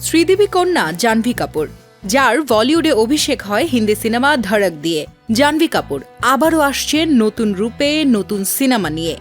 শ্রীদেবী কন্যা জাহ্নবী কাপুর, যার বলিউডে অভিষেক হয় হিন্দি সিনেমা ধড়ক দিয়ে। জাহ্নবী কাপুর আবারও আসছেন নতুন রূপে, নতুন সিনেমা নিয়ে।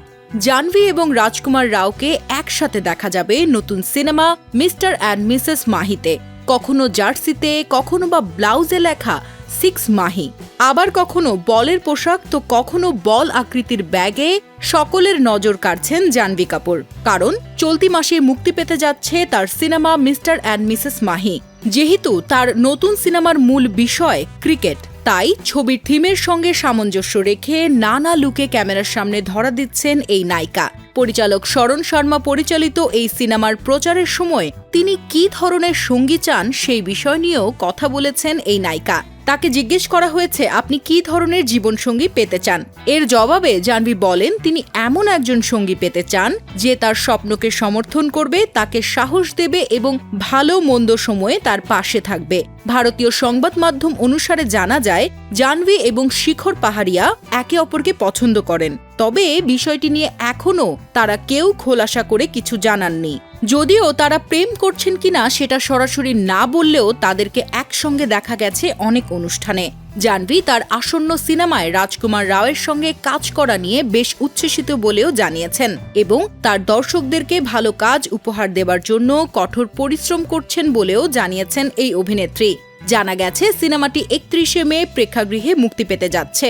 জাহ্নবী এবং রাজকুমার রাওকে একসাথে দেখা যাবে নতুন সিনেমা মিস্টার অ্যান্ড মিসেস মাহিতে। কখনো জার্সিতে, কখনো বা ব্লাউজে লেখা 6 মাহি, আবার কখনো বলের পোশাক, তো কখনো বল আকৃতির ব্যাগে সকলের নজর কাড়ছেন জাহ্নবী কাপুর। কারণ চলতি মাসে মুক্তি পেতে যাচ্ছে তার cinema mister and Mrs Mahi. যেহেতু তার নতুন সিনেমার মূল বিষয় ক্রিকেট, তাই ছবির থিমের সঙ্গে সামঞ্জস্য রেখে নানা লুকে ক্যামেরার সামনে ধরা দিচ্ছেন এই নায়িকা। পরিচালক শরণ শর্মা পরিচালিত এই সিনেমার প্রচারের সময় তিনি কী ধরনের সঙ্গী চান সেই বিষয় নিয়েও কথা বলেছেন এই নায়িকা। তাকে জিজ্ঞেস করা হয়েছে, আপনি কী ধরনের জীবনসঙ্গী পেতে চান? এর জবাবে জাহ্নবী বলেন, তিনি এমন একজন সঙ্গী পেতে চান যে তার স্বপ্নকে সমর্থন করবে, তাকে সাহস দেবে এবং ভালো মন্দ সময়ে তার পাশে থাকবে। ভারতীয় সংবাদ মাধ্যম অনুসারে জানা যায়, জাহ্নবী এবং শিখর পাহাড়িয়া একে অপরকে পছন্দ করেন, তবে বিষয়টি নিয়ে এখনও তারা কেউ খোলাসা করে কিছু জানাননি। যদিও তারা প্রেম করছেন কিনা সেটা সরাসরি না বললেও তাদেরকে একসঙ্গে দেখা গেছে অনেক অনুষ্ঠানে। জাহ্নবী তার আসন্ন সিনেমায় রাজকুমার রাওয়ের সঙ্গে কাজ করা নিয়ে বেশ উচ্ছ্বসিত বলেও জানিয়েছেন এবং তার দর্শকদেরকে ভালো কাজ উপহার দেবার জন্য কঠোর পরিশ্রম করছেন বলেও জানিয়েছেন এই অভিনেত্রী। জানা গেছে সিনেমাটি 31শে মে প্রেক্ষাগৃহে মুক্তি পেতে যাচ্ছে।